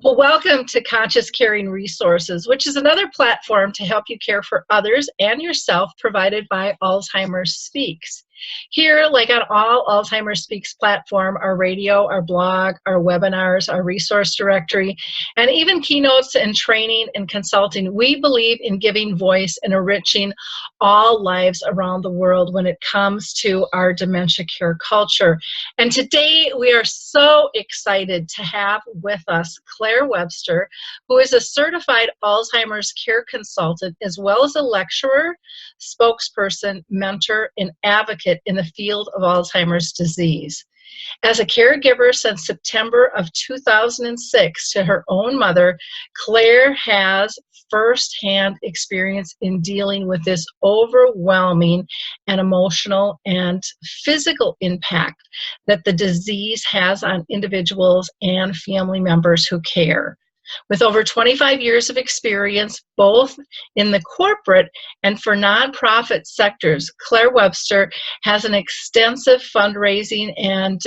Well, welcome to Conscious Caring Resources, which is another platform to help you care for others and yourself, provided by Alzheimer's Speaks. Here, like on all Alzheimer's Speaks platform, our radio, our blog, our webinars, our resource directory, and even keynotes and training and consulting, we believe in giving voice and enriching all lives around the world when it comes to our dementia care culture. And today we are so excited to have with us Claire Webster, who is a certified Alzheimer's care consultant, as well as a lecturer, spokesperson, mentor, and advocate in the field of Alzheimer's disease. As a caregiver since September of 2006 to her own mother, Claire has firsthand experience in dealing with this overwhelming and emotional and physical impact that the disease has on individuals and family members who care. With over 25 years of experience, both in the corporate and for nonprofit sectors, Claire Webster has an extensive fundraising and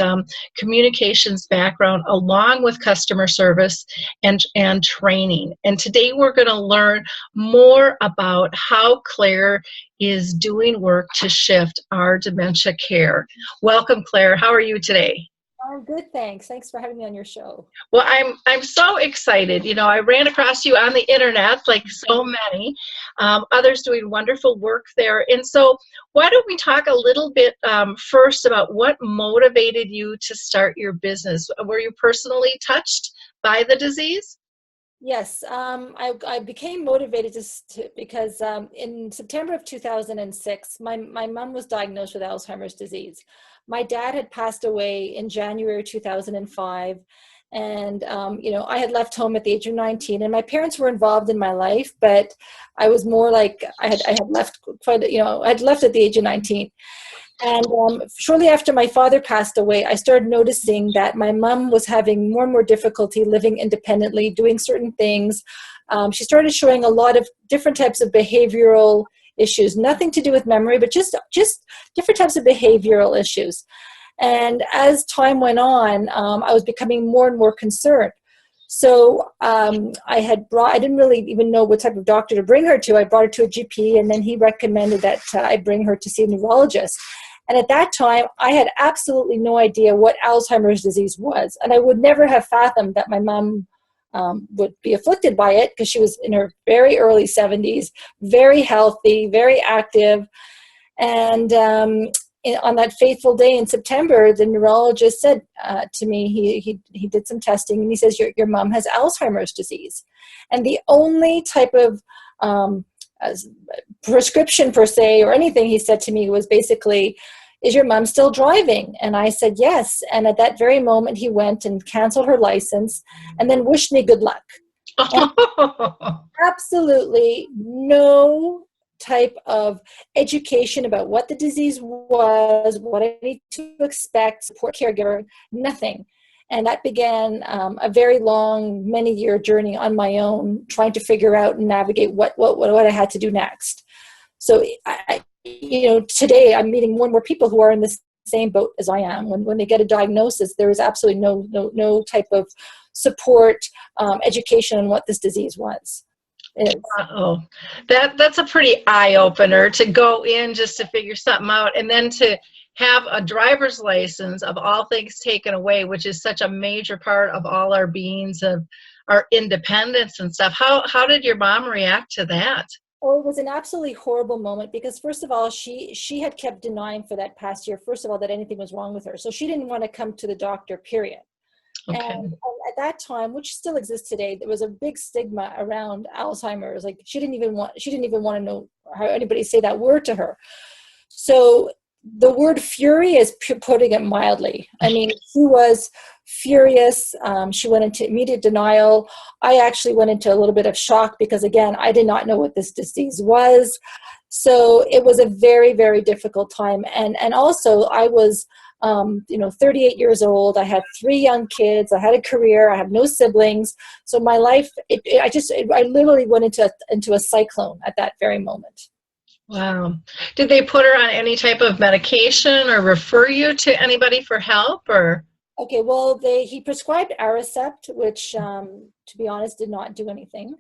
communications background, along with customer service and training. And today we're going to learn more about how Claire is doing work to shift our dementia care. Welcome, Claire. How are you today? I'm good, thanks. Thanks for having me on your show. Well, I'm so excited. You know, I ran across you on the internet, like so many others doing wonderful work there. And so why don't we talk a little bit first about what motivated you to start your business? Were you personally touched by the disease? Yes, I became motivated because in September of 2006, my mom was diagnosed with Alzheimer's disease. My dad had passed away in January 2005. And, I had left home at the age of 19, and my parents were involved in my life, but I was more like I had left I'd left at the age of 19. And shortly after my father passed away, I started noticing that my mom was having more and more difficulty living independently, doing certain things. She started showing a lot of different types of behavioral issues, nothing to do with memory, but just different types of behavioral issues. And as time went on, I was becoming more and more concerned. So I didn't really even know what type of doctor to bring her to. I brought her to a GP, and then he recommended that I bring her to see a neurologist. And at that time, I had absolutely no idea what Alzheimer's disease was. And I would never have fathomed that my mom would be afflicted by it, because she was in her very early 70s, very healthy, very active. And on that fateful day in September, the neurologist said to me, he did some testing, and he says, your mom has Alzheimer's disease. And the only type of prescription per se or anything he said to me was basically, is your mom still driving? And I said yes. And at that very moment, he went and canceled her license and then wished me good luck. Absolutely no type of education about what the disease was, what I need to expect, support caregiver, nothing. And that began a very long, many-year journey on my own, trying to figure out and navigate what I had to do next. So, today I'm meeting more and more people who are in the same boat as I am. When they get a diagnosis, there is absolutely no type of support, education on what this disease was. Uh-oh. That's a pretty eye-opener to go in just to figure something out, and then to have a driver's license of all things taken away, which is such a major part of all our beings, of our independence and stuff. How did your mom react to that? Oh, it was an absolutely horrible moment, because first of all, she had kept denying for that past year, first of all, that anything was wrong with her. So she didn't want to come to the doctor, period. Okay. And at that time, which still exists today, there was a big stigma around Alzheimer's. Like she didn't even want to know how anybody say that word to her. So the word fury is putting it mildly. I mean, she was furious. She went into immediate denial. I actually went into a little bit of shock, because again, I did not know what this disease was. So it was a very, very difficult time. And also I was 38 years old. I had 3 young kids. I had a career. I had no siblings. So my life, I literally went into a cyclone at that very moment. Wow. Did they put her on any type of medication or refer you to anybody for help, or? Okay, well, he prescribed Aricept, which, to be honest, did not do anything.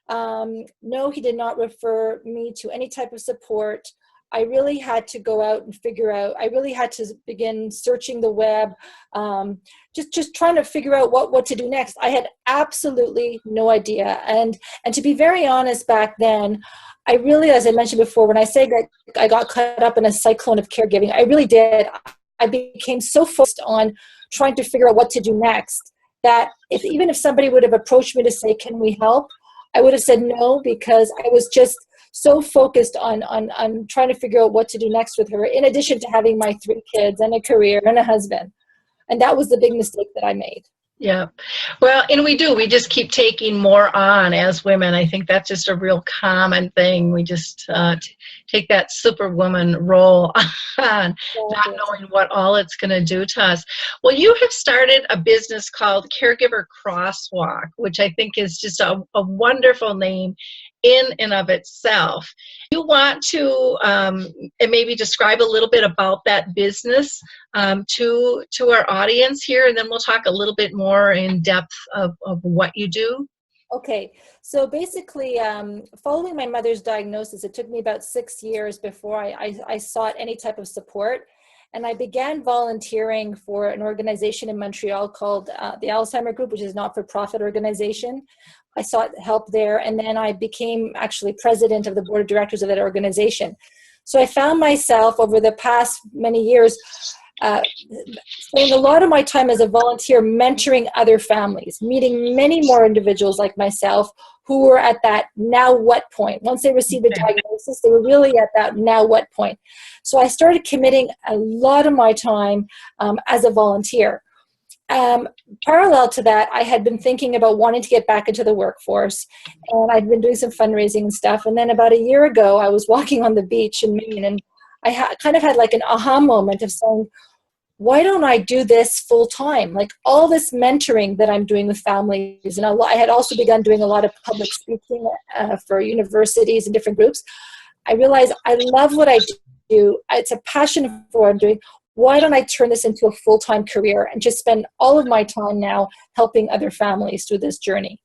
No, he did not refer me to any type of support. I really had to go out and figure out, I really had to begin searching the web, just trying to figure out what to do next. I had absolutely no idea. And to be very honest, back then, I really, as I mentioned before, when I say that I got caught up in a cyclone of caregiving, I really did. I became so focused on trying to figure out what to do next that even if somebody would have approached me to say, can we help? I would have said no, because I was just so focused on trying to figure out what to do next with her, in addition to having my 3 kids and a career and a husband. And that was the big mistake that I made. Yeah. Well, and we just keep taking more on as women. I think that's just a real common thing. We just take that superwoman role on, not knowing what all it's going to do to us. Well, you have started a business called Caregiver Crosswalk, which I think is just a wonderful name in and of itself. You want to maybe describe a little bit about that business to our audience here, and then we'll talk a little bit more in depth of what you do. Okay, so basically, following my mother's diagnosis, it took me about 6 years before I sought any type of support. And I began volunteering for an organization in Montreal called the Alzheimer Group, which is a not-for-profit organization. I sought help there, and then I became actually president of the board of directors of that organization. So I found myself over the past many years spending a lot of my time as a volunteer mentoring other families, meeting many more individuals like myself who were at that now what point. Once they received a diagnosis, they were really at that now what point. So I started committing a lot of my time as a volunteer. Parallel to that, I had been thinking about wanting to get back into the workforce, and I'd been doing some fundraising and stuff. And then about a year ago, I was walking on the beach in Maine, and I kind of had like an aha moment of saying, why don't I do this full time? Like all this mentoring that I'm doing with families, and I had also begun doing a lot of public speaking for universities and different groups. I realized I love what I do. It's a passion for what I'm doing. Why don't I turn this into a full-time career and just spend all of my time now helping other families through this journey?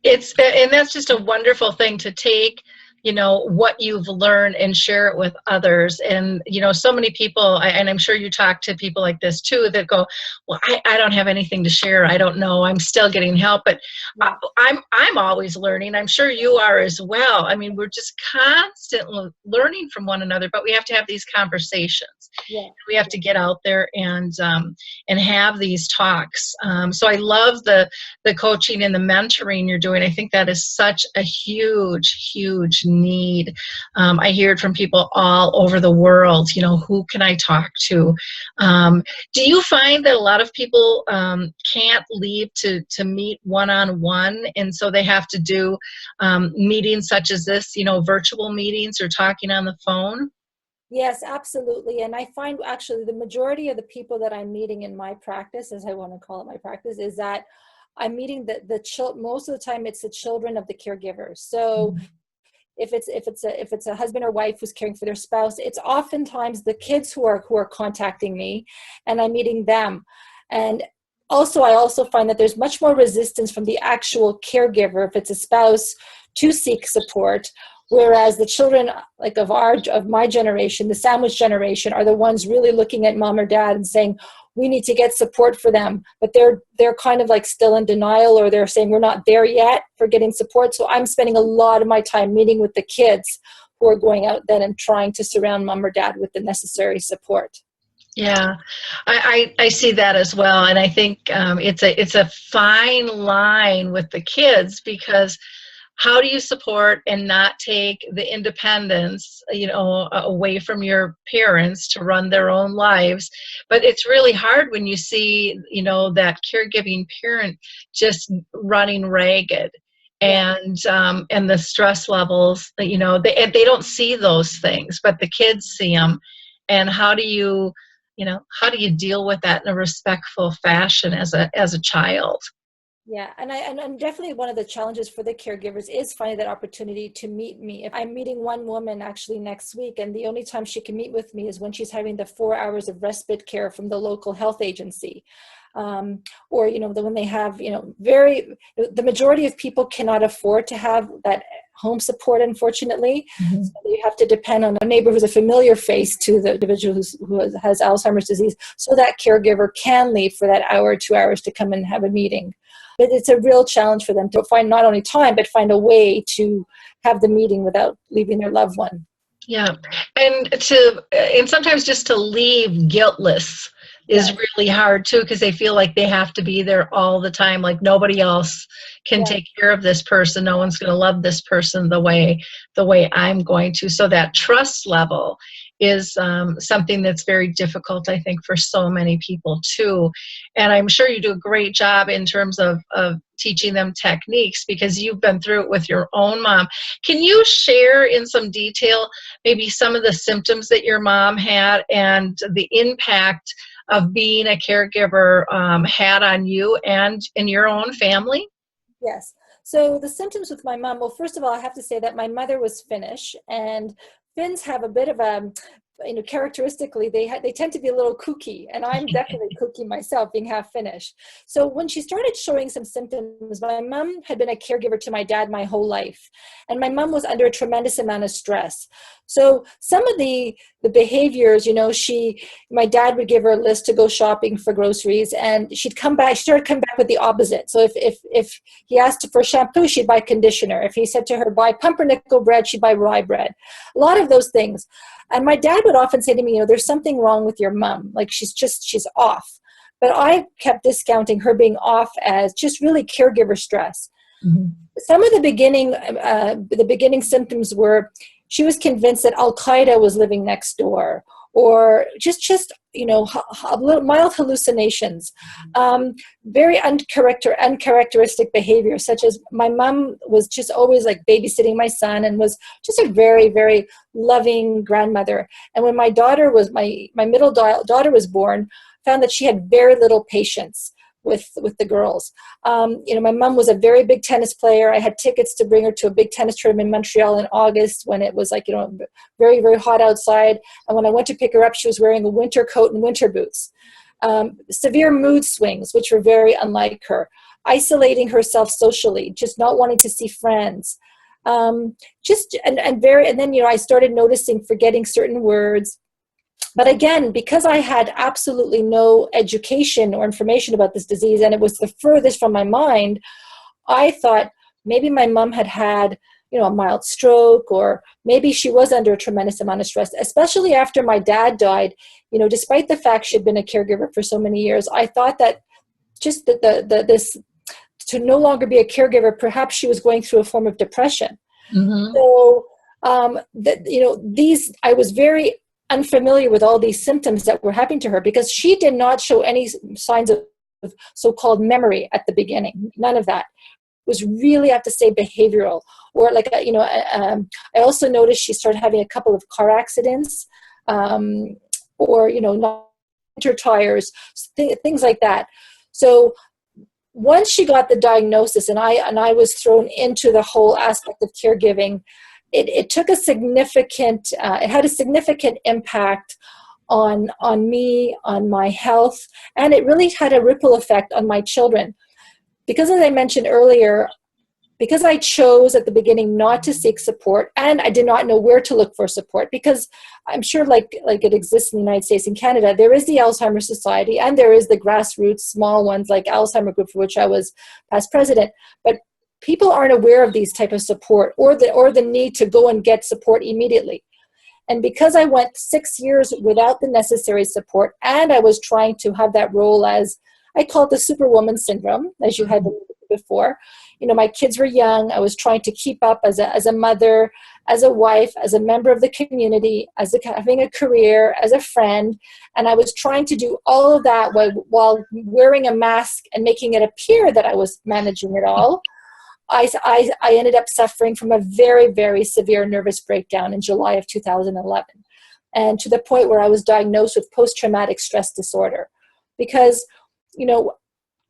And that's just a wonderful thing to take, what you've learned and share it with others. And, so many people, and I'm sure you talk to people like this too, that go, well, I don't have anything to share. I don't know. I'm still getting help, but I'm always learning. I'm sure you are as well. I mean, we're just constantly learning from one another, but we have to have these conversations. Yeah. We have to get out there and have these talks. So I love the coaching and the mentoring you're doing. I think that is such a huge, huge need. I hear it from people all over the world. Who can I talk to? Do you find that a lot of people can't leave to meet one-on-one, and so they have to do meetings such as this, virtual meetings or talking on the phone? Yes, absolutely. And I find actually the majority of the people that I'm meeting in my practice, as I want to call it my practice, is that I'm meeting most of the time it's the children of the caregivers. So if it's a husband or wife who's caring for their spouse, it's oftentimes the kids who are contacting me, and I'm meeting them. And I also find that there's much more resistance from the actual caregiver, if it's a spouse, to seek support. Whereas the children of my generation, the sandwich generation, are the ones really looking at mom or dad and saying, we need to get support for them. But they're kind of like still in denial, or they're saying we're not there yet for getting support. So I'm spending a lot of my time meeting with the kids who are going out then and trying to surround mom or dad with the necessary support. Yeah, I see that as well. And I think it's a fine line with the kids, because how do you support and not take the independence, away from your parents to run their own lives? But it's really hard when you see, that caregiving parent just running ragged, and the stress levels, they don't see those things, but the kids see them. And how do you deal with that in a respectful fashion as a child? Yeah, and definitely one of the challenges for the caregivers is finding that opportunity to meet me. If I'm meeting one woman actually next week, and the only time she can meet with me is when she's having the 4 hours of respite care from the local health agency. Or, when they have, the majority of people cannot afford to have that home support, unfortunately. Mhm. So you have to depend on a neighbor who's a familiar face to the individual who has Alzheimer's disease, so that caregiver can leave for that hour, 2 hours to come and have a meeting. But it's a real challenge for them to find not only time, but find a way to have the meeting without leaving their loved one. Yeah, and sometimes just to leave guiltless is Yes. really hard too, because they feel like they have to be there all the time, like nobody else can Yeah. take care of this person. No one's going to love this person the way I'm going to. So that trust level is something that's very difficult, I think, for so many people too. And I'm sure you do a great job in terms of teaching them techniques, because you've been through it with your own mom. Can you share in some detail maybe some of the symptoms that your mom had and the impact of being a caregiver had on you and in your own family? Yes. So the symptoms with my mom, well, first of all, I have to say that my mother was Finnish, and Finns have a bit of a, characteristically, they tend to be a little kooky, and I'm definitely kooky myself, being half Finnish. So when she started showing some symptoms, my mom had been a caregiver to my dad my whole life, and my mom was under a tremendous amount of stress. So some of the behaviors, my dad would give her a list to go shopping for groceries, and she started coming back with the opposite. So if he asked for shampoo, she'd buy conditioner. If he said to her, buy pumpernickel bread, she'd buy rye bread. A lot of those things. And my dad would often say to me, there's something wrong with your mom. Like she's off. But I kept discounting her being off as just really caregiver stress. Mm-hmm. Some of the beginning symptoms were she was convinced that Al Qaeda was living next door, or just mild hallucinations, very uncharacteristic behavior, such as my mom was just always like babysitting my son and was just a very, very loving grandmother. And when my middle daughter was born, found that she had very little patience with the girls. My mom was a very big tennis player. I had tickets to bring her to a big tennis tournament in Montreal in August when it was very, very hot outside. And when I went to pick her up, she was wearing a winter coat and winter boots. Severe mood swings, which were very unlike her. Isolating herself socially, just not wanting to see friends. And then, I started noticing forgetting certain words. But again, because I had absolutely no education or information about this disease, and it was the furthest from my mind, I thought maybe my mom had a mild stroke, or maybe she was under a tremendous amount of stress, especially after my dad died. Despite the fact she'd been a caregiver for so many years, I thought that just this to no longer be a caregiver, perhaps she was going through a form of depression. Mm-hmm. So, I was very unfamiliar with all these symptoms that were happening to her, because she did not show any signs of so-called memory at the beginning. None of that. It was really, I have to say, behavioral. Or I also noticed she started having a couple of car accidents, or not winter tires, things like that. So once she got the diagnosis, and I was thrown into the whole aspect of caregiving, it took a significant, it had a significant impact on me, on my health, and it really had a ripple effect on my children. Because as I mentioned earlier, because I chose at the beginning not to seek support, and I did not know where to look for support, because I'm sure like it exists in the United States and Canada, there is the Alzheimer's Society, and there is the grassroots small ones like Alzheimer Group, for which I was past president. But people aren't aware of these type of support, or the need to go and get support immediately. And because I went 6 years without the necessary support, and I was trying to have that role as, I call it the superwoman syndrome, as you had before. My kids were young. I was trying to keep up as a mother, as a wife, as a member of the community, having a career, as a friend. And I was trying to do all of that while wearing a mask and making it appear that I was managing it all. I ended up suffering from a very, very severe nervous breakdown in July of 2011, and to the point where I was diagnosed with post-traumatic stress disorder. Because,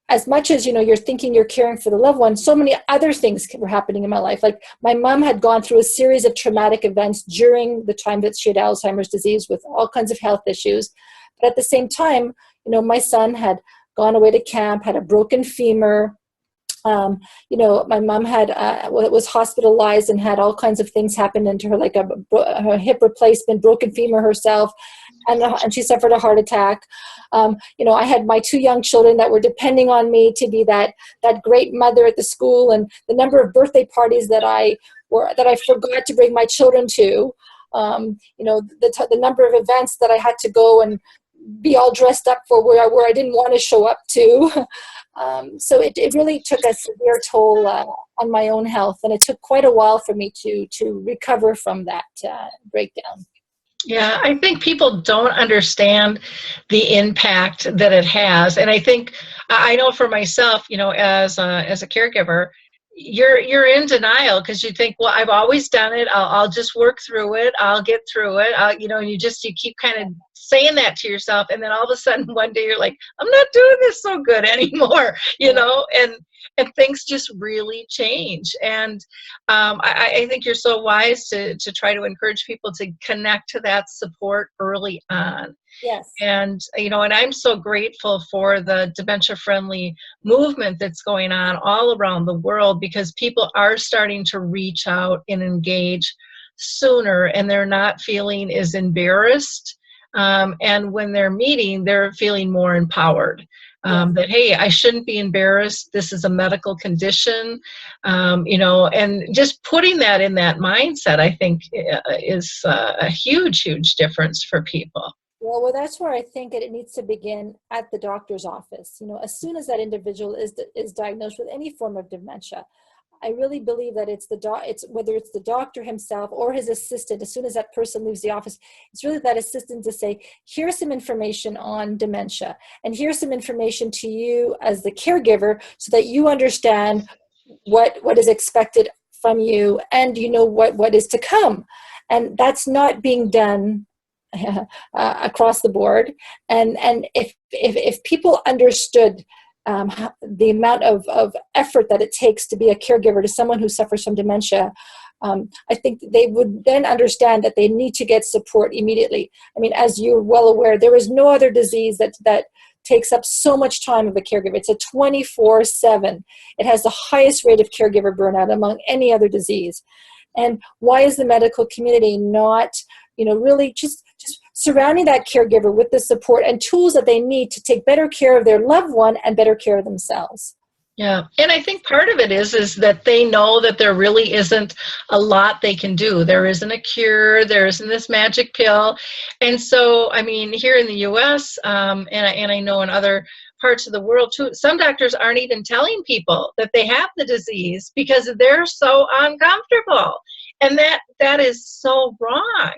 as much as, you're thinking you're caring for the loved one, so many other things were happening in my life. Like my mom had gone through a series of traumatic events during the time that she had Alzheimer's disease with all kinds of health issues. But at the same time, my son had gone away to camp, had a broken femur. My mom had was hospitalized and had all kinds of things happen into her, like a hip replacement, broken femur herself, and she suffered a heart attack. I had my 2 young children that were depending on me to be that great mother at the school, and the number of birthday parties that I forgot to bring my children to. The number of events that I had to go and be all dressed up for where I didn't want to show up to. So it really took a severe toll on my own health, and it took quite a while for me to recover from that breakdown. Yeah, I think people don't understand the impact that it has. And I think, I know for myself, as a caregiver, you're in denial because you think, well, I've always done it. I'll just work through it. I'll get through it. And you keep kind of saying that to yourself. And then all of a sudden one day you're like, I'm not doing this so good anymore, and things just really change. And I think you're so wise to try to encourage people to connect to that support early on. Yes. And, and I'm so grateful for the dementia-friendly movement that's going on all around the world, because people are starting to reach out and engage sooner, and they're not feeling as embarrassed. And when they're meeting, they're feeling more empowered. That, hey, I shouldn't be embarrassed. This is a medical condition, and just putting that in that mindset, I think, is a huge, huge difference for people. Well, that's where I think it needs to begin at the doctor's office. As soon as that individual is diagnosed with any form of dementia, I really believe that it's whether it's the doctor himself or his assistant. As soon as that person leaves the office, it's really that assistant to say, here's some information on dementia, and here's some information to you as the caregiver, so that you understand what is expected from you, and what is to come. And that's not being done across the board. And if people understood the amount of effort that it takes to be a caregiver to someone who suffers from dementia, I think they would then understand that they need to get support immediately. I mean, as you're well aware, there is no other disease that takes up so much time of a caregiver. It's a 24/7. It has the highest rate of caregiver burnout among any other disease. And why is the medical community not, really just surrounding that caregiver with the support and tools that they need to take better care of their loved one and better care of themselves? Yeah, and I think part of it is that they know that there really isn't a lot they can do. There isn't a cure. There isn't this magic pill. And so, I mean, here in the U.S., and I know in other parts of the world too, some doctors aren't even telling people that they have the disease because they're so uncomfortable. And that is so wrong.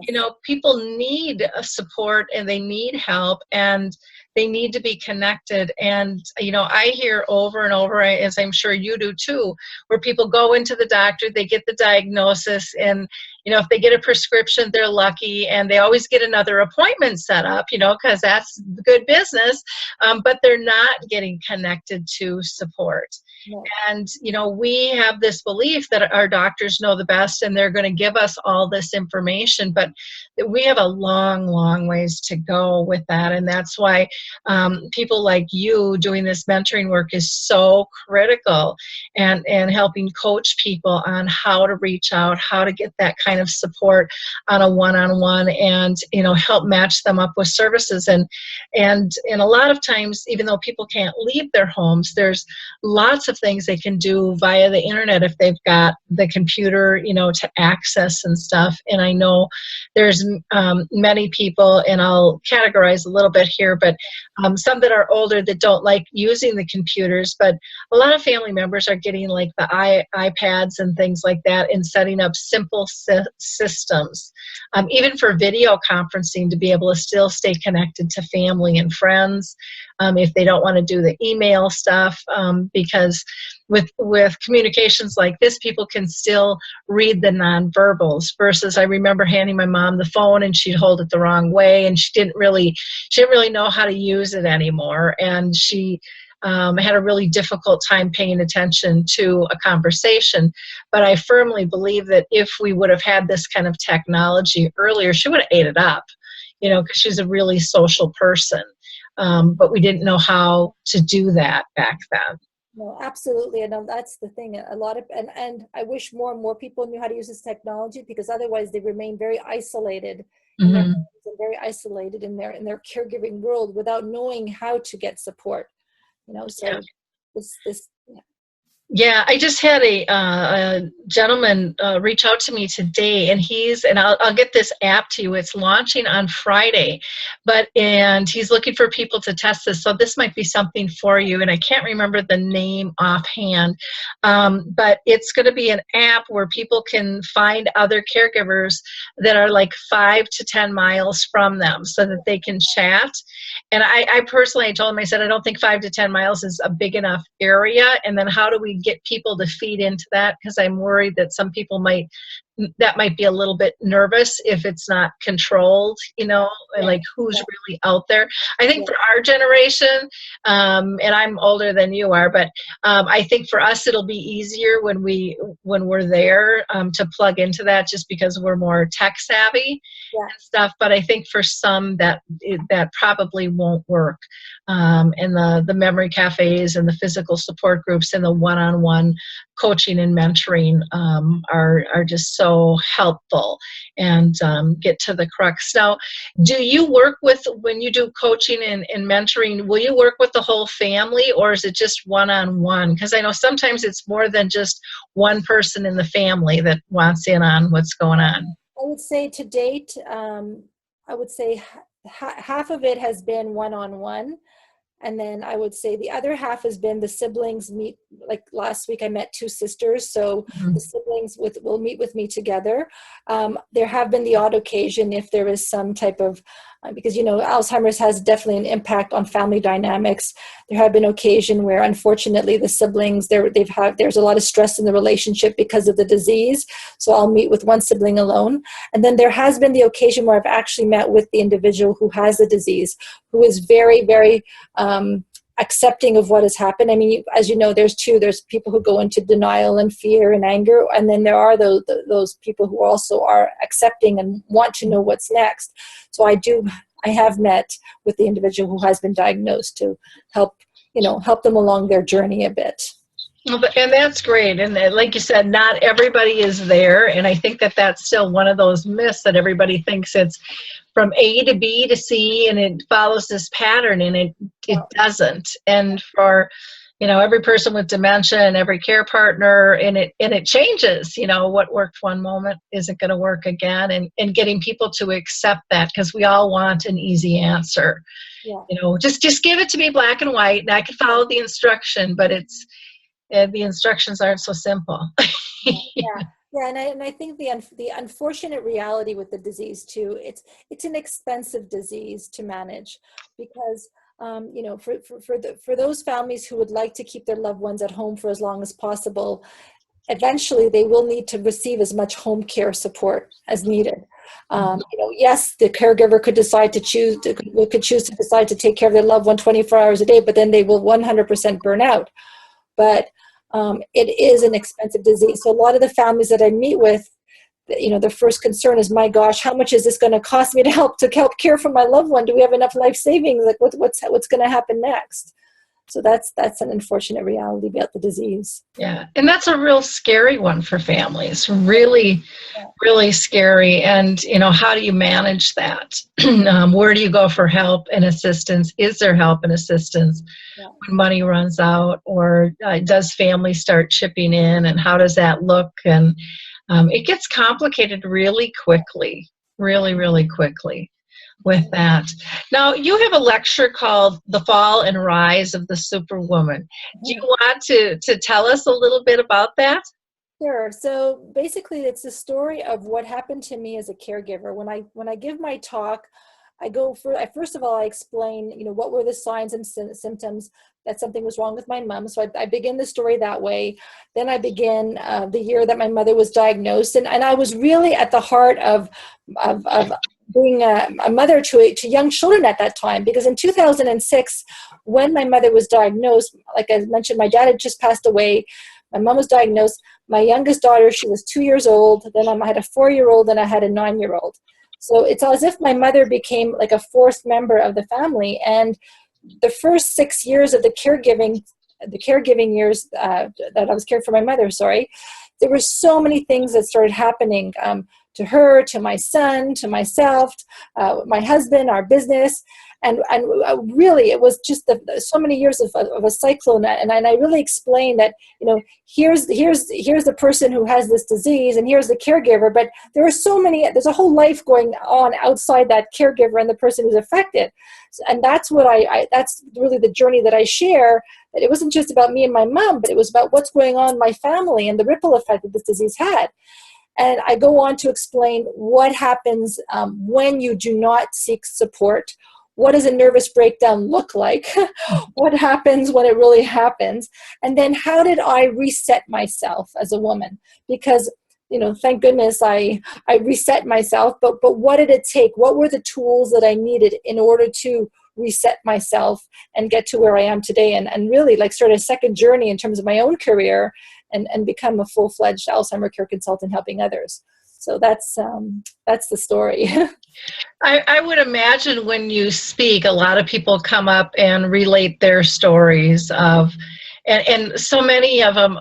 Yes. People need support, and they need help, and they need to be connected. And, I hear over and over, as I'm sure you do too, where people go into the doctor, they get the diagnosis, and, if they get a prescription, they're lucky, and they always get another appointment set up, because that's good business, but they're not getting connected to support. Yeah. And, we have this belief that our doctors know the best, and they're going to give us all this information, but we have a long, long ways to go with that. And that's why people like you doing this mentoring work is so critical, and helping coach people on how to reach out, how to get that kind of support on a one-on-one, and, help match them up with services. And a lot of times, even though people can't leave their homes, there's lots of things they can do via the internet if they've got the computer, to access and stuff. And I know there's many people, and I'll categorize a little bit here, but some that are older that don't like using the computers, but a lot of family members are getting like the iPads and things like that, and setting up simple systems, even for video conferencing, to be able to still stay connected to family and friends, if they don't want to do the email stuff, because with communications like this, people can still read the nonverbals, versus I remember handing my mom the phone and she'd hold it the wrong way, and she didn't really know how to use it anymore. And she I had a really difficult time paying attention to a conversation. But I firmly believe that if we would have had this kind of technology earlier, she would have ate it up, because she's a really social person. But we didn't know how to do that back then. No, absolutely. And that's the thing. A lot of, and I wish more and more people knew how to use this technology, because otherwise they remain very isolated in their Mm-hmm. homes and very isolated in their caregiving world without knowing how to get support. So Yeah. this Yeah, I just had a gentleman reach out to me today, and I'll get this app to you. It's launching on Friday, and he's looking for people to test this. So this might be something for you, and I can't remember the name offhand, but it's going to be an app where people can find other caregivers that are like 5 to 10 miles from them, so that they can chat. And I personally told him, I said, I don't think 5 to 10 miles is a big enough area. And then how do we get people to feed into that? Because I'm worried that some people might be a little bit nervous if it's not controlled, and like who's really out there. I think for our generation, and I'm older than you are, but I think for us it'll be easier when we're there to plug into that, just because we're more tech savvy and stuff. But I think for some that probably won't work. And the memory cafes and the physical support groups and the one-on-one coaching and mentoring are just so helpful and get to the crux. Now, do you work with, when you do coaching and mentoring, will you work with the whole family, or is it just one-on-one? Because I know sometimes it's more than just one person in the family that wants in on what's going on. I would say to date, I would say half of it has been one-on-one. And then I would say the other half has been the siblings meet. Like last week I met 2 sisters. So the siblings will meet with me together. There have been the odd occasion if there is some type of, because, Alzheimer's has definitely an impact on family dynamics. There have been occasion where unfortunately the siblings, there's a lot of stress in the relationship because of the disease. So I'll meet with one sibling alone. And then there has been the occasion where I've actually met with the individual who has the disease, who is very, very accepting of what has happened. I mean, as you know, there's people who go into denial and fear and anger, and then there are those people who also are accepting and want to know what's next. So I have met with the individual who has been diagnosed to help them along their journey a bit. And that's great. And like you said, not everybody is there. And I think that that's still one of those myths that everybody thinks it's from A to B to C and it follows this pattern, and it doesn't. And for, every person with dementia and every care partner, and it changes, what worked one moment isn't going to work again, and getting people to accept that, because we all want an easy answer. Just give it to me black and white and I can follow the instruction, but the instructions aren't so simple. And I think the unfortunate reality with the disease too, it's an expensive disease to manage, because for those families who would like to keep their loved ones at home for as long as possible, eventually they will need to receive as much home care support as needed. Yes, the caregiver could choose to decide to take care of their loved one 24 hours a day, but then they will 100% burn out. But it is an expensive disease. So a lot of the families that I meet with, their first concern is, my gosh, how much is this going to cost me to help care for my loved one? Do we have enough life savings? Like what's going to happen next? So that's an unfortunate reality about the disease. Yeah, and that's a real scary one for families. Really, really scary. And how do you manage that? Where do you go for help and assistance? Is there help and assistance when money runs out, or does family start chipping in? And how does that look? And it gets complicated really quickly, really, really quickly with that. Now, you have a lecture called The Fall and Rise of the Superwoman. Do you want to tell us a little bit about that? Sure. So basically, it's the story of what happened to me as a caregiver. When I give my talk, first of all, I explain, what were the signs and symptoms that something was wrong with my mom. So I begin the story that way. Then I begin the year that my mother was diagnosed. And I was really at the heart of being a mother to young children at that time, because in 2006, when my mother was diagnosed, like I mentioned, my dad had just passed away. My mom was diagnosed. My youngest daughter, she was 2 years old. Then I had a 4-year-old and I had a 9-year-old. So it's as if my mother became like a fourth member of the family. And the first 6 years of the caregiving years that I was caring for my mother, there were so many things that started happening to her, to my son, to myself, my husband, our business. And really, it was just so many years of a cyclone. And I really explained that, here's the person who has this disease, and here's the caregiver. But there's a whole life going on outside that caregiver and the person who's affected. And that's what that's really the journey that I share. That it wasn't just about me and my mom, but it was about what's going on in my family and the ripple effect that this disease had. And I go on to explain what happens when you do not seek support. What does a nervous breakdown look like? What happens when it really happens? And then how did I reset myself as a woman? Because, thank goodness I reset myself, but what did it take? What were the tools that I needed in order to reset myself and get to where I am today, and really start a second journey in terms of my own career and become a full-fledged Alzheimer care consultant helping others. So that's the story. I would imagine when you speak, a lot of people come up and relate their stories of, and so many of them,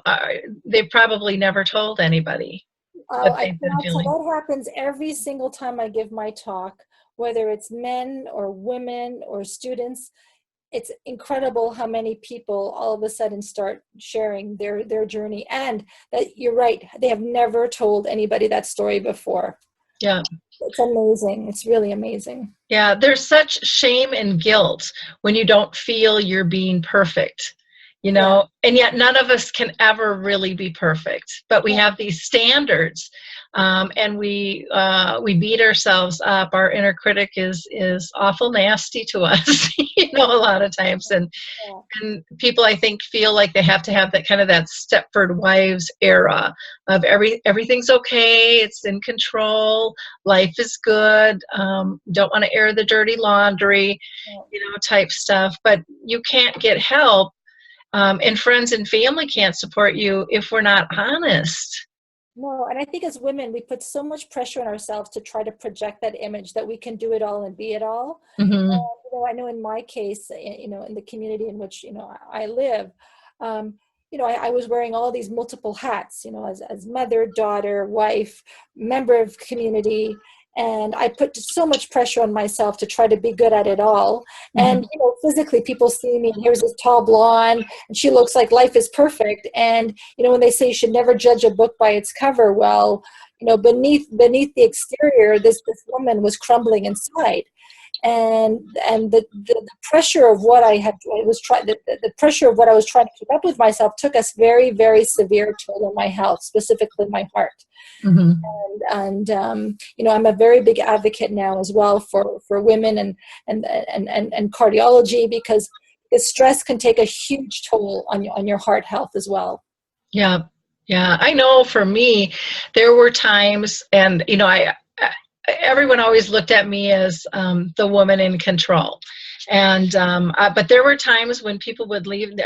they probably never told anybody that they've been So feeling. that happens every single time I give my talk, whether it's men or women or students. It's incredible how many people all of a sudden start sharing their journey, and that you're right, they have never told anybody that story before. Yeah. It's amazing. It's really amazing. Yeah, there's such shame and guilt when you don't feel you're being perfect, Yeah. and yet none of us can ever really be perfect, but we have these standards, and we beat ourselves up. Our inner critic is awful nasty to us, a lot of times, and people, I think, feel like they have to have that kind of that Stepford Wives era of everything's okay, it's in control, life is good, don't want to air the dirty laundry, type stuff. But you can't get help, and friends and family can't support you if we're not honest. No, and I think as women, we put so much pressure on ourselves to try to project that image that we can do it all and be it all. Mm-hmm. I know in my case, in the community in which, I live, I was wearing all these multiple hats, as mother, daughter, wife, member of community. And I put so much pressure on myself to try to be good at it all. Mm-hmm. And, physically people see me, and here's this tall blonde, and she looks like life is perfect. And, when they say you should never judge a book by its cover, well, beneath the exterior, this woman was crumbling inside. And the pressure of what the pressure of what I was trying to keep up with myself took us very, very severe toll on my health, specifically my heart. Mm-hmm. And I'm a very big advocate now as well for women and cardiology, because stress can take a huge toll on your heart health as well. Yeah. I know for me, there were times, and everyone always looked at me as the woman in control. And but there were times when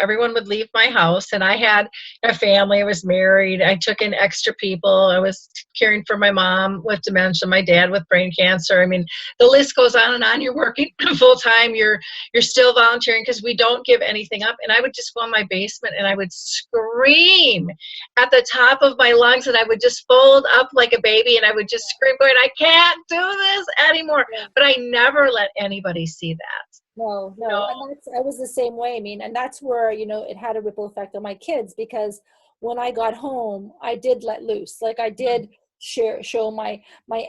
everyone would leave my house, and I had a family. I was married. I took in extra people. I was caring for my mom with dementia, my dad with brain cancer. I mean, the list goes on and on. You're working full time. You're still volunteering, because we don't give anything up. And I would just go in my basement and I would scream at the top of my lungs, and I would just fold up like a baby, and I would just scream, going, I can't do this anymore. But I never let anybody see that. No. And I was the same way. I mean, and that's where, it had a ripple effect on my kids, because when I got home, I did let loose. Like I did show my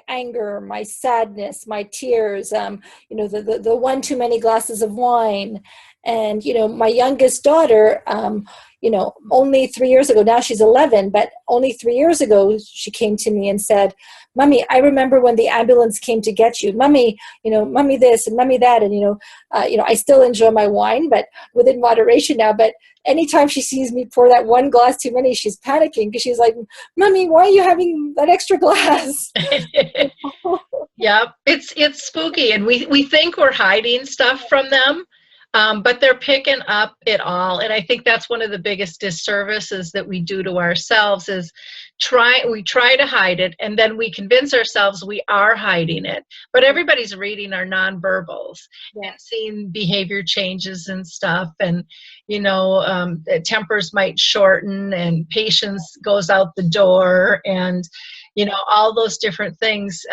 anger, my sadness, my tears, the one too many glasses of wine. And, my youngest daughter, only 3 years ago, now she's 11, but only 3 years ago, she came to me and said, Mommy, I remember when the ambulance came to get you. Mommy, Mommy this and Mommy that. And, I still enjoy my wine, but within moderation now. But anytime she sees me pour that one glass too many, she's panicking because she's like, Mommy, why are you having that extra glass? Yeah, it's spooky, and we think we're hiding stuff from them, but they're picking up it all. And I think that's one of the biggest disservices that we do to ourselves is we try to hide it, and then we convince ourselves we are hiding it. But everybody's reading our nonverbals and seeing behavior changes and stuff, and tempers might shorten, and patience goes out the door, and all those different things.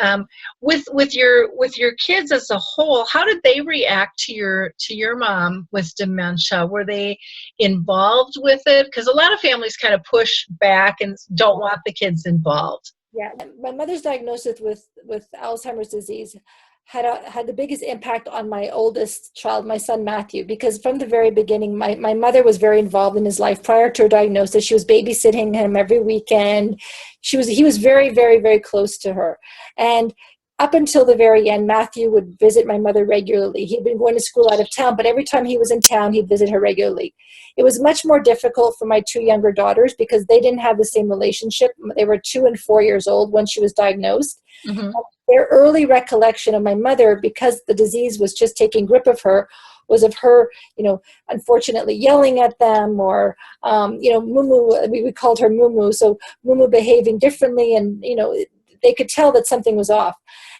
With your kids as a whole, how did they react to your mom with dementia? Were they involved with it? Because a lot of families kind of push back and don't want the kids involved. Yeah, my mother's diagnosis with Alzheimer's disease had the biggest impact on my oldest child, my son Matthew, because from the very beginning, my mother was very involved in his life prior to her diagnosis. She was babysitting him every weekend. He was very, very, very close to her. And up until the very end, Matthew would visit my mother regularly. He'd been going to school out of town, but every time he was in town, he'd visit her regularly. It was much more difficult for my two younger daughters because they didn't have the same relationship. They were 2 and 4 years old when she was diagnosed. Mm-hmm. Their early recollection of my mother, because the disease was just taking grip of her, was of her, unfortunately yelling at them, or, Mumu, we called her Mumu, so Mumu behaving differently, and, they could tell that something was off.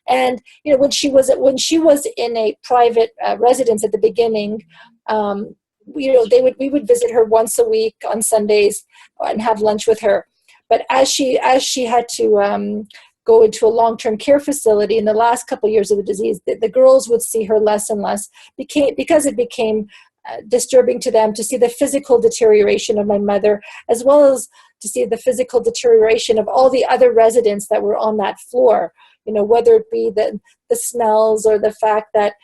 And, when she was in a private residence at the beginning, we would visit her once a week on Sundays and have lunch with her. But as she had to go into a long-term care facility in the last couple of years of the disease, the girls would see her less and less because it became disturbing to them to see the physical deterioration of my mother, as well as to see the physical deterioration of all the other residents that were on that floor, whether it be the smells, or the fact that,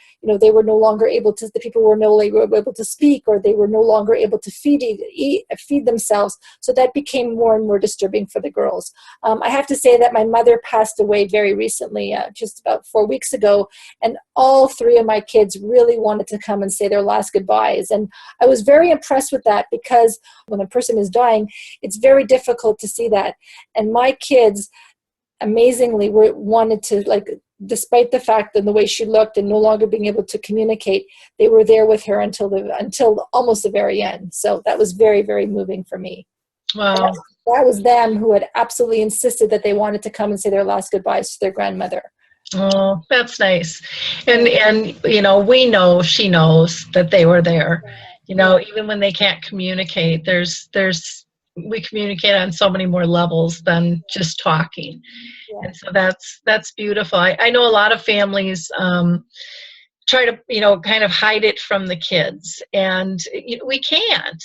they were no longer the people were no longer able to speak, or they were no longer able to feed themselves. So that became more and more disturbing for the girls. I have to say that my mother passed away very recently, just about 4 weeks ago, and all 3 of my kids really wanted to come and say their last goodbyes. And I was very impressed with that, because when a person is dying, it's very difficult to see that. And my kids, amazingly, wanted to, despite the fact that the way she looked and no longer being able to communicate, they were there with her until almost the very end. So that was very, very moving for me. Wow. That was them who had absolutely insisted that they wanted to come and say their last goodbyes to their grandmother. Oh, that's nice. And we know she knows that they were there. Even when they can't communicate, we communicate on so many more levels than just talking. Yeah. And so that's beautiful. I know a lot of families try to, kind of hide it from the kids, and we can't,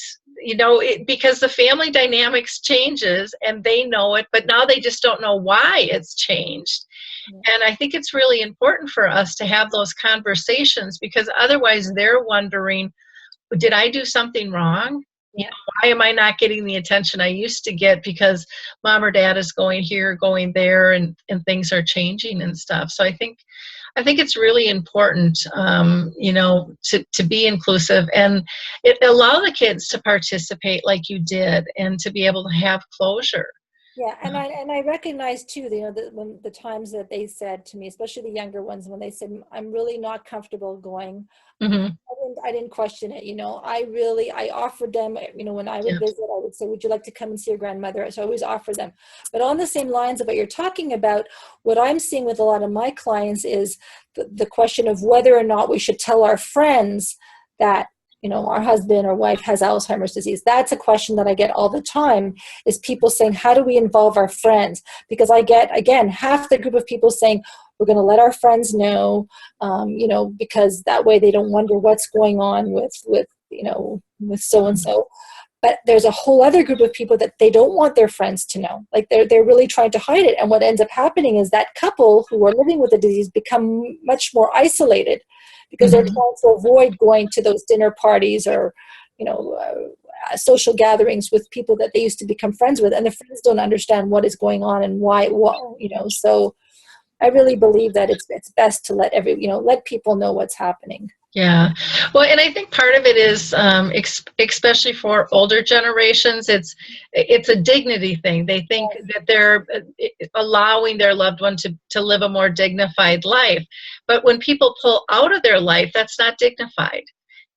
because the family dynamics changes, and they know it, but now they just don't know why it's changed. Yeah. And I think it's really important for us to have those conversations, because otherwise they're wondering, did I do something wrong? Why am I not getting the attention I used to get, because mom or dad is going here, going there, and things are changing and stuff. So I think it's really important, to be inclusive and allow the kids to participate like you did, and to be able to have closure. Yeah, and I recognize too, when the times that they said to me, especially the younger ones, when they said, "I'm really not comfortable going," mm-hmm. I didn't question it. I offered them. When I would visit, I would say, "Would you like to come and see your grandmother?" So I always offer them. But on the same lines of what you're talking about, what I'm seeing with a lot of my clients is the question of whether or not we should tell our friends that, our husband or wife has Alzheimer's disease. That's a question that I get all the time, is people saying, how do we involve our friends? Because I get, again, half the group of people saying, we're going to let our friends know, because that way they don't wonder what's going on with so-and-so. But there's a whole other group of people that they don't want their friends to know. Like they're really trying to hide it. And what ends up happening is that couple who are living with the disease become much more isolated, because they're trying to avoid going to those dinner parties or, you know, social gatherings with people that they used to become friends with, and the friends don't understand what is going on and why, you know. So I really believe that it's best to let let people know what's happening. Yeah. Well, and I think part of it is, especially for older generations, it's a dignity thing. They think that they're allowing their loved one to live a more dignified life. But when people pull out of their life, that's not dignified.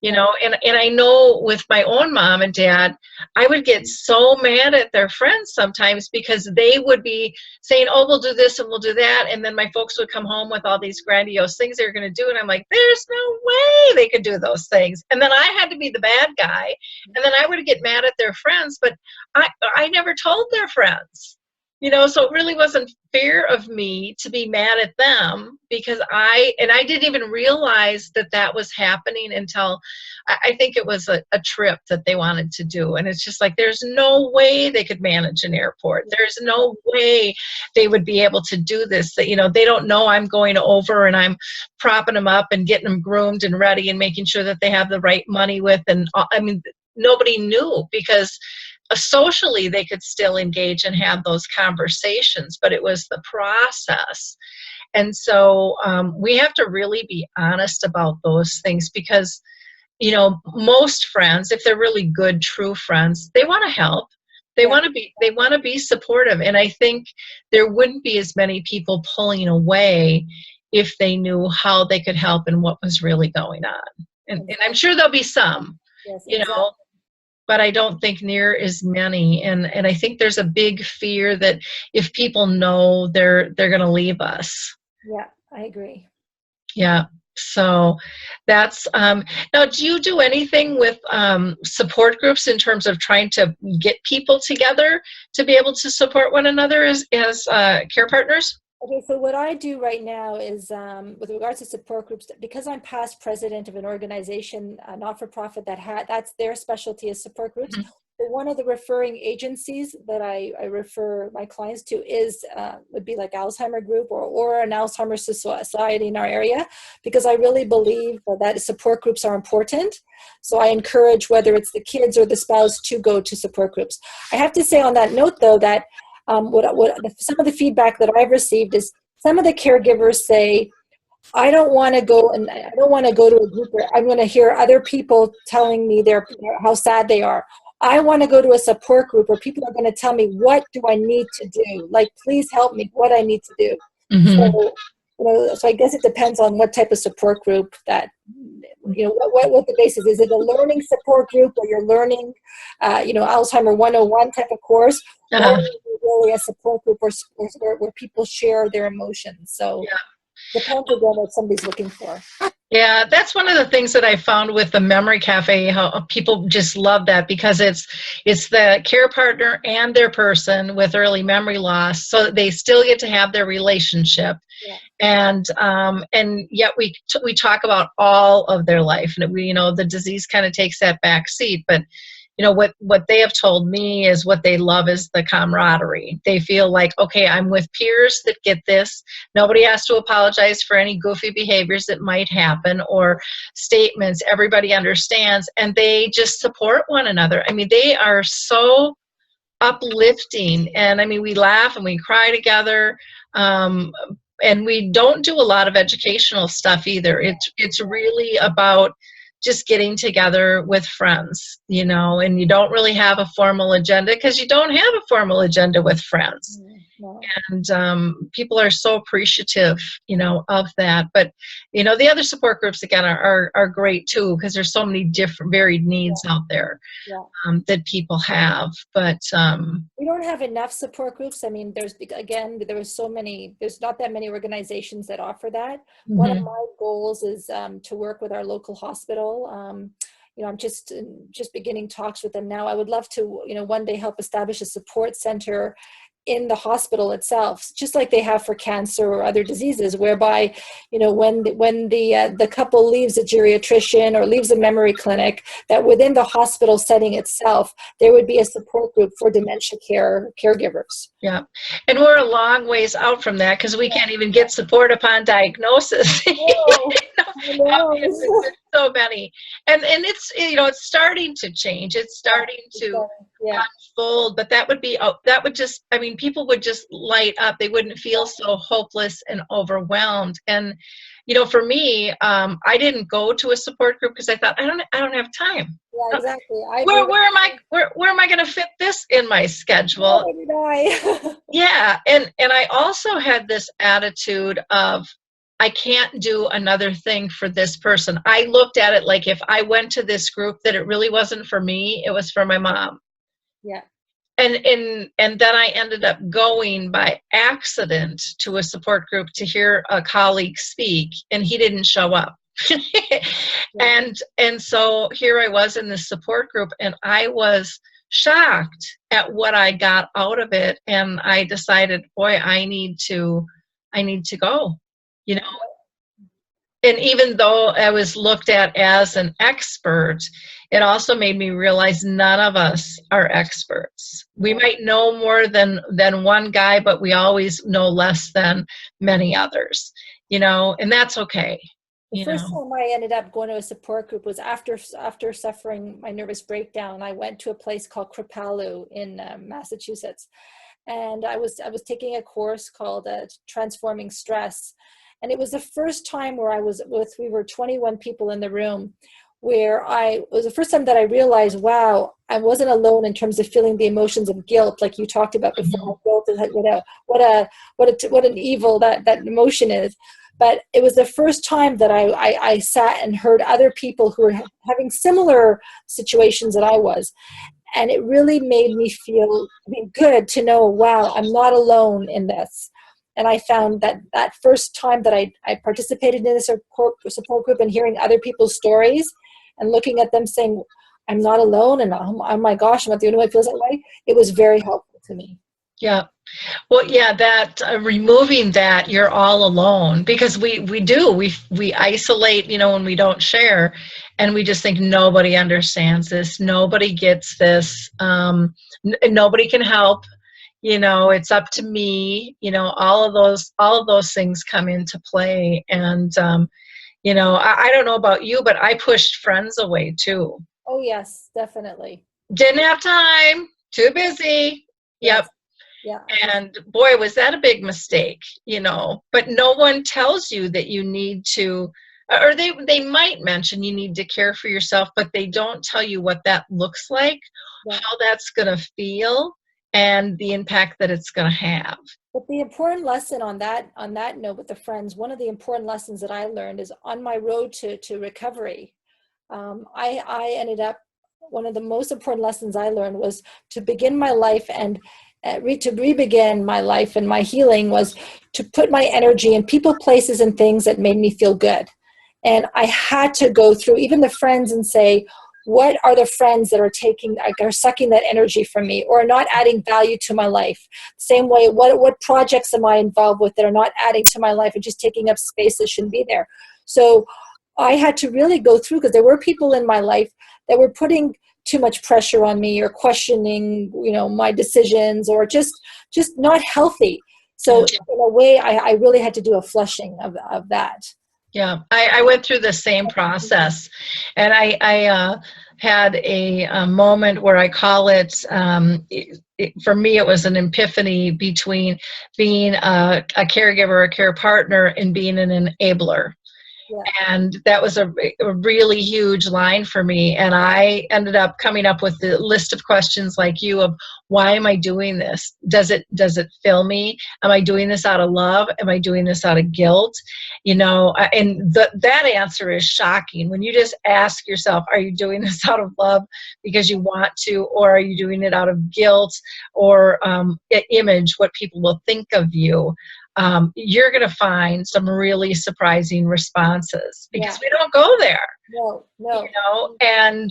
You know, and I know with my own mom and dad, I would get so mad at their friends sometimes because they would be saying, oh, we'll do this and we'll do that. And then my folks would come home with all these grandiose things they were going to do. And I'm like, there's no way they could do those things. And then I had to be the bad guy. And then I would get mad at their friends, but I never told their friends. You know, so it really wasn't fair of me to be mad at them because I didn't even realize that was happening until I think it was a trip that they wanted to do. And it's just like, there's no way they could manage an airport. There's no way they would be able to do this. That, you know, they don't know I'm going over and I'm propping them up and getting them groomed and ready and making sure that they have the right money with. And I mean, nobody knew because socially they could still engage and have those conversations, but it was the process. And so we have to really be honest about those things because, you know, most friends, if they're really good, true friends, they want to help. They want to be supportive. And I think there wouldn't be as many people pulling away if they knew how they could help and what was really going on. And I'm sure there'll be some, you know, but I don't think near as many. And I think there's a big fear that if people know, they're going to leave us. Yeah, I agree. Yeah. So that's, now do you do anything with support groups in terms of trying to get people together to be able to support one another as care partners? Okay, so what I do right now is, with regards to support groups, because I'm past president of an organization, a not-for-profit that's their specialty is support groups. Mm-hmm. But one of the referring agencies that I refer my clients to is would be like Alzheimer Group or an Alzheimer's Society in our area, because I really believe that support groups are important. So I encourage whether it's the kids or the spouse to go to support groups. I have to say on that note, though, that some of the feedback that I've received is some of the caregivers say, I don't want to go to a group where I'm going to hear other people telling me how sad they are. I want to go to a support group where people are going to tell me, what do I need to do? Like, please help me, what I need to do. Mm-hmm. So I guess it depends on what type of support group that, what the basis is. Is it a learning support group where you're learning, Alzheimer 101 type of course, or is it really a support group where people share their emotions? So depends again what somebody's looking for. Yeah, that's one of the things that I found with the Memory Cafe, how people just love that because it's the care partner and their person with early memory loss, so they still get to have their relationship. Yeah. And yet we talk about all of their life, and the disease kind of takes that back seat, but what they have told me is what they love is the camaraderie. They feel like, okay, I'm with peers that get this. Nobody has to apologize for any goofy behaviors that might happen or statements. Everybody understands, and they just support one another. I mean, they are so uplifting, and I mean, we laugh and we cry together. And we don't do a lot of educational stuff either. It's really about just getting together with friends, and you don't really have a formal agenda because you don't have a formal agenda with friends. No. And people are so appreciative, of that. But, the other support groups, again, are great too, because there's so many different varied needs out there that people have. But we don't have enough support groups. I mean, there's not that many organizations that offer that. Mm-hmm. One of my goals is to work with our local hospital. I'm just beginning talks with them now. I would love to, one day help establish a support center in the hospital itself, just like they have for cancer or other diseases, whereby, when the couple leaves a geriatrician or leaves a memory clinic, that within the hospital setting itself, there would be a support group for dementia caregivers. Yeah. And we're a long ways out from that because we can't even get support upon diagnosis. I know. There's so many, and it's, you know, it's starting to change. It's starting to unfold, but that would be, that would just, I mean, people would just light up. They wouldn't feel so hopeless and overwhelmed. And you know, for me, I didn't go to a support group because I thought I don't have time. Yeah, exactly. Where am I going to fit this in my schedule? Did I? Yeah, and I also had this attitude of I can't do another thing for this person. I looked at it like if I went to this group that it really wasn't for me, it was for my mom. Yeah. And then I ended up going by accident to a support group to hear a colleague speak, and he didn't show up. And so here I was in this support group, and I was shocked at what I got out of it, and I decided, boy, I need to go, you know. And even though I was looked at as an expert, it also made me realize none of us are experts. We might know more than one guy, but we always know less than many others, you know, and that's okay. The first time I ended up going to a support group was after suffering my nervous breakdown. I went to a place called Kripalu in Massachusetts, and I was taking a course called Transforming Stress. And it was the first time where we were 21 people in the room, where it was the first time that I realized, wow, I wasn't alone in terms of feeling the emotions of guilt, like you talked about before. Guilt is what an evil that emotion is. But it was the first time that I sat and heard other people who were having similar situations that I was. And it really made me feel good to know, wow, I'm not alone in this. And I found that first time that I participated in a support group and hearing other people's stories and looking at them saying, I'm not alone, and oh my gosh, I'm not the only one who feels that way, it was very helpful to me. Yeah. Well, yeah, that removing that you're all alone, because we isolate, you know, when we don't share, and we just think nobody understands this, nobody gets this, nobody can help. You know, it's up to me, you know, all of those things come into play. And, you know, I don't know about you, but I pushed friends away too. Oh, yes, definitely. Didn't have time, too busy. Yep. Yeah. And boy, was that a big mistake, you know, but no one tells you that you need to, or they might mention you need to care for yourself, but they don't tell you what that looks like, how that's going to feel, and the impact that it's going to have. But the important lesson on that note with the friends, one of the important lessons that I learned is on my road to recovery. I ended up, one of the most important lessons I learned was to begin my life and to re-begin my life and my healing was to put my energy in people, places, and things that made me feel good. And I had to go through even the friends and say, what are the friends that are sucking that energy from me or not adding value to my life? Same way, what projects am I involved with that are not adding to my life and just taking up space that shouldn't be there? So I had to really go through, because there were people in my life that were putting too much pressure on me or questioning, you know, my decisions, or just not healthy. So in a way, I really had to do a flushing of that. Yeah, I went through the same process, and I had a moment where I call it, for me, it was an epiphany between being a caregiver, a care partner, and being an enabler. Yeah. And that was a really huge line for me. And I ended up coming up with the list of questions like you of, why am I doing this? Does it fill me? Am I doing this out of love? Am I doing this out of guilt? You know, and that answer is shocking. When you just ask yourself, are you doing this out of love because you want to, or are you doing it out of guilt or image, what people will think of you? You're going to find some really surprising responses, because we don't go there. No. You know, and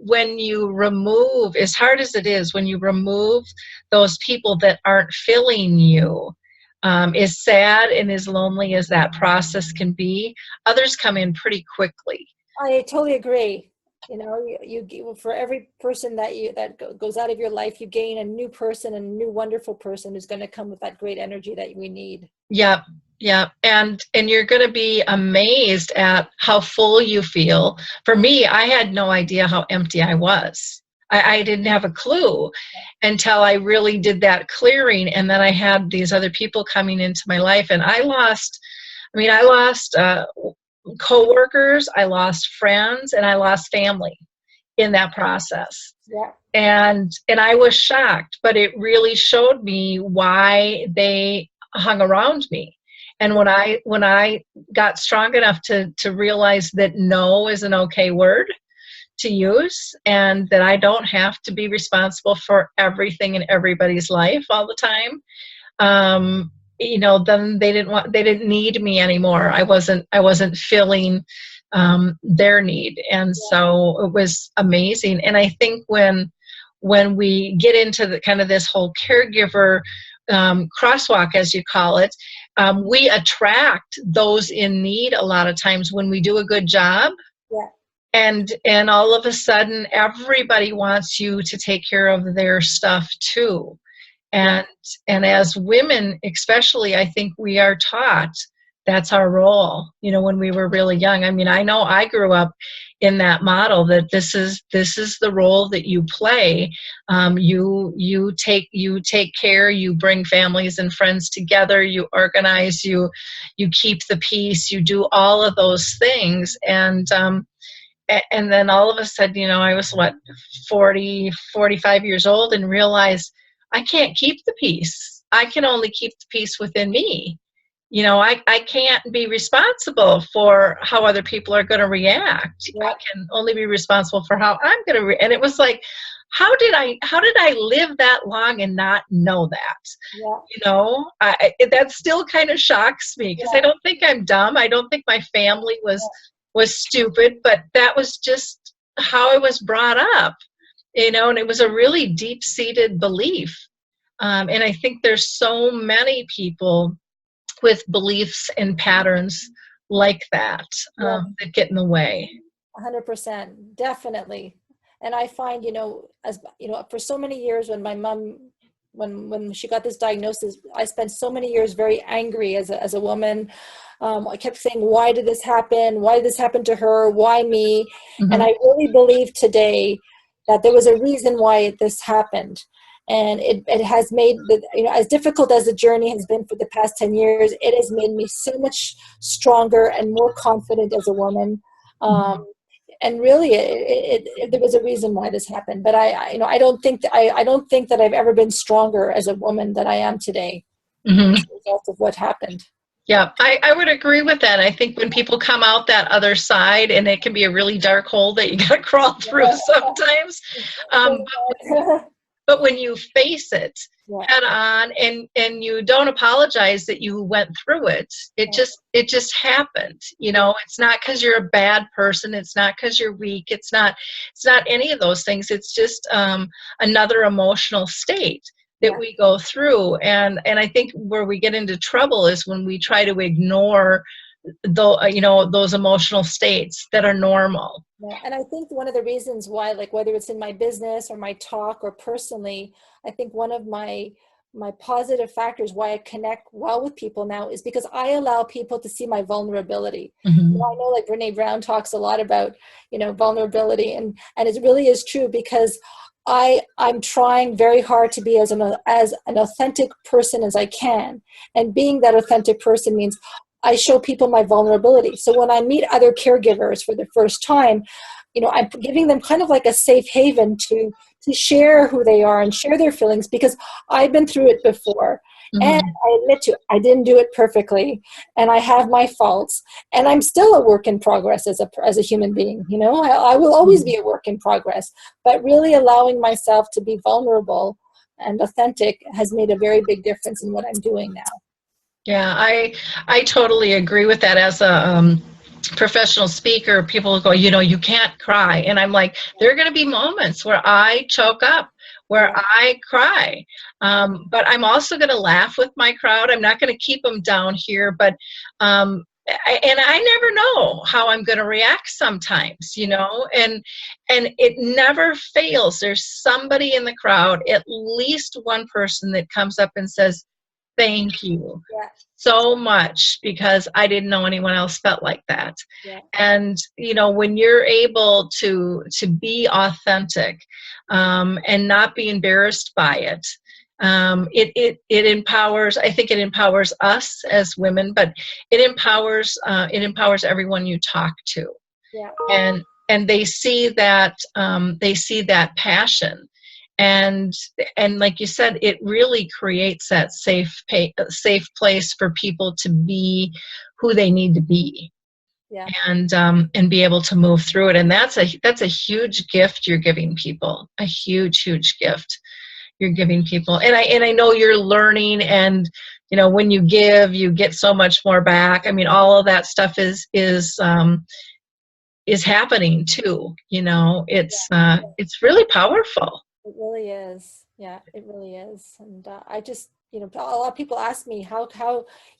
when you remove, as hard as it is, when you remove those people that aren't filling you, as sad and as lonely as that process can be, others come in pretty quickly. I totally agree. You know, you for every person that goes out of your life, you gain a new person, and a new wonderful person who's going to come with that great energy that we need. Yep. Yeah, and you're going to be amazed at how full you feel. For me, I had no idea how empty I was. I didn't have a clue until I really did that clearing, and then I had these other people coming into my life, and I lost coworkers, I lost friends, and I lost family in that process. Yeah. And I was shocked, but it really showed me why they hung around me. And when I got strong enough to realize that no is an okay word to use, and that I don't have to be responsible for everything in everybody's life all the time, then they didn't need me anymore. I wasn't filling their need, and so it was amazing. And I think when we get into the kind of this whole caregiver crosswalk, as you call it, we attract those in need a lot of times when we do a good job. Yeah. And all of a sudden, everybody wants you to take care of their stuff too. And as women, especially, I think we are taught that's our role, when we were really young. I mean, I know I grew up in that model that this is the role that you play. You take care, you bring families and friends together, you organize, you keep the peace, you do all of those things. And then all of a sudden, I was 45 years old, and realized I can't keep the peace. I can only keep the peace within me. I can't be responsible for how other people are going to react. Yeah. I can only be responsible for how I'm going to react. And it was like, how did I live that long and not know that? Yeah. That still kind of shocks me, because I don't think I'm dumb. I don't think my family was stupid, but that was just how I was brought up, and it was a really deep-seated belief. And I think there's so many people with beliefs and patterns like that that get in the way. 100%, definitely. And I find, for so many years, when my mom, when she got this diagnosis, I spent so many years very angry as a woman. I kept saying, why did this happen? Why did this happen to her? Why me? Mm-hmm. And I really believe today that there was a reason why this happened. And it has made, as difficult as the journey has been for the past 10 years, it has made me so much stronger and more confident as a woman. And really, there was a reason why this happened. But I don't think that I've ever been stronger as a woman than I am today as a result of what happened. Yeah, I would agree with that. I think when people come out that other side, and it can be a really dark hole that you got to crawl through sometimes. But when you face it head on, and you don't apologize that you went through it, it just happened. It's not because you're a bad person. It's not because you're weak. It's not any of those things. It's just another emotional state that we go through. And I think where we get into trouble is when we try to ignore those emotional states that are normal. Yeah, and I think one of the reasons why, like whether it's in my business or my talk or personally, I think one of my positive factors why I connect well with people now is because I allow people to see my vulnerability. I know, like Brene Brown talks a lot about, vulnerability, and it really is true, because I'm trying very hard to be as an authentic person as I can. And being that authentic person means I show people my vulnerability. So when I meet other caregivers for the first time, I'm giving them kind of like a safe haven to share who they are and share their feelings, because I've been through it before. And I admit to it, I didn't do it perfectly, and I have my faults, and I'm still a work in progress as a human being. I will always be a work in progress, but really allowing myself to be vulnerable and authentic has made a very big difference in what I'm doing now. Yeah, I totally agree with that. As a professional speaker, people go, you can't cry. And I'm like, there are going to be moments where I choke up, where I cry. But I'm also going to laugh with my crowd. I'm not going to keep them down here. But and I never know how I'm going to react sometimes, and it never fails. There's somebody in the crowd, at least one person, that comes up and says, Thank you Yeah, so much, because I didn't know anyone else felt like that. yeah, And you know, when you're able to be authentic, and not be embarrassed by it, it empowers. I think it empowers us as women, but it empowers everyone you talk to, yeah, and they see that passion, and like you said, it really creates that safe place for people to be who they need to be, yeah. and be able to move through it. And that's a huge gift you're giving people, a huge gift you're giving people. And I know you're learning, and you know, when you give, you get so much more back. I mean, all of that stuff is happening too. You know, it's really powerful. It really is. Yeah, it really is. And I just, a lot of people ask me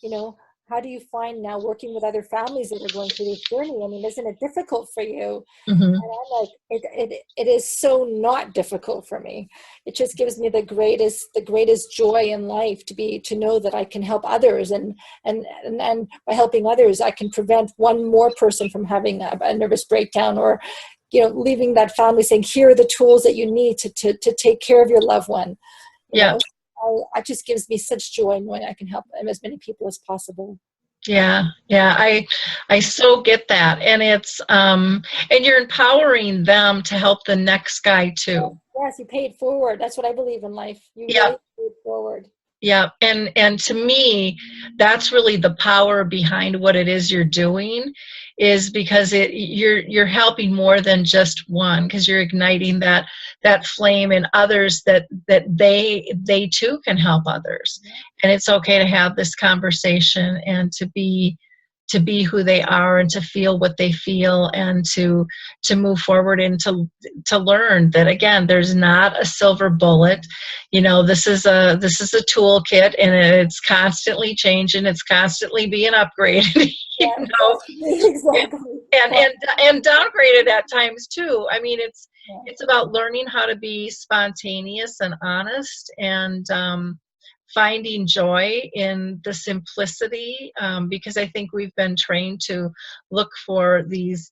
you know, how do you find now working with other families that are going through this journey? I mean, isn't it difficult for you? Hmm. And I'm like, it is so not difficult for me. It just gives me the greatest joy in life to know that I can help others, and by helping others, I can prevent one more person from having a nervous breakdown, or leaving that family saying, here are the tools that you need to take care of your loved one. Yeah. It just gives me such joy knowing I can help as many people as possible. Yeah, yeah, I so get that. And it's and you're empowering them to help the next guy too. Yes, you pay it forward. That's what I believe in life. You Yeah. really pay it forward. Yeah, and to me, that's really the power behind what it is you're doing, is because you're helping more than just one, because you're igniting that flame in others, that they too can help others. And it's okay to have this conversation, and to be who they are, and to feel what they feel, and to move forward, and to learn that, again, there's not a silver bullet. You know, this is a toolkit, and it's constantly changing, it's constantly being upgraded. You Yeah, know, exactly. and downgraded at times too. I mean, Yeah. it's about learning how to be spontaneous and honest, and finding joy in the simplicity, because I think we've been trained to look for these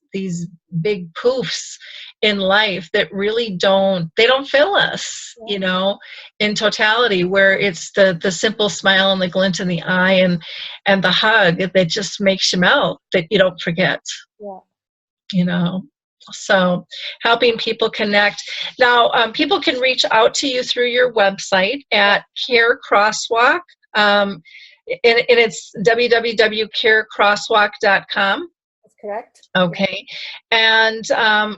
big poofs in life that really don't fill us, you know, in totality, where it's the simple smile and the glint in the eye, and the hug that just makes you melt, that you don't forget, Yeah. you know. So helping people connect. Now, people can reach out to you through your website at Care Crosswalk, and it's www.carecrosswalk.com. That's correct. Okay. And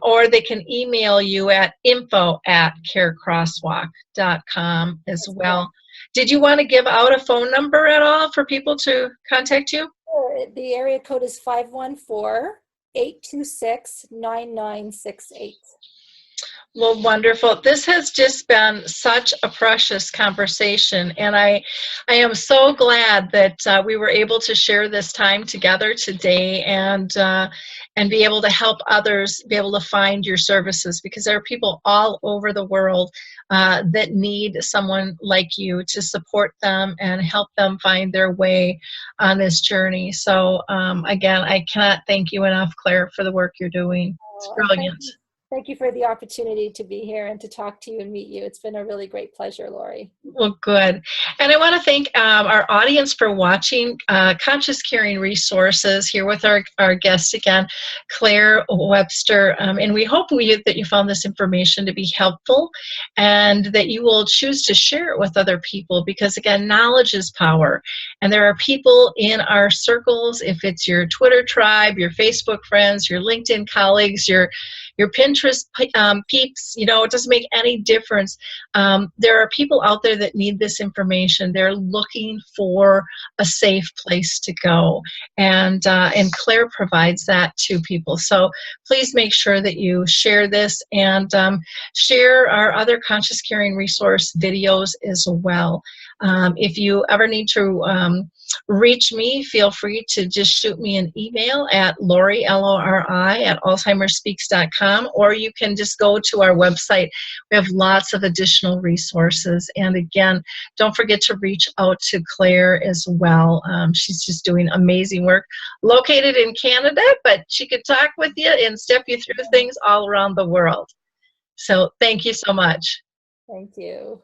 or they can email you at info@carecrosswalk.com as That's well. correct. Did you want to give out a phone number at all for people to contact you? Sure. The area code is 514-826-9968. Well, wonderful. This has just been such a precious conversation, and I am so glad that we were able to share this time together today, and be able to help others be able to find your services, because there are people all over the world that need someone like you to support them and help them find their way on this journey. So again, I cannot thank you enough, Claire, for the work you're doing. It's And brilliant. thank you for the opportunity to be here and to talk to you and meet you. It's been a really great pleasure, Lori. Well, good. And I want to thank our audience for watching Conscious Caring Resources, here with our guest again, Claire Webster. And we hope that you found this information to be helpful, and that you will choose to share it with other people, because, again, knowledge is power. And there are people in our circles, if it's your Twitter tribe, your Facebook friends, your LinkedIn colleagues, your Pinterest peeps, you know, it doesn't make any difference. There are people out there that need this information. They're looking for a safe place to go, and Claire provides that to people. So please make sure that you share this, and share our other Conscious Caring Resource videos as well. If you ever need to reach me, feel free to just shoot me an email at Lori, Lori, at alzheimersspeaks.com, or you can just go to our website. We have lots of additional resources. And again, don't forget to reach out to Claire as well. She's just doing amazing work, located in Canada, but she could talk with you and step you through things all around the world. So thank you so much. Thank you.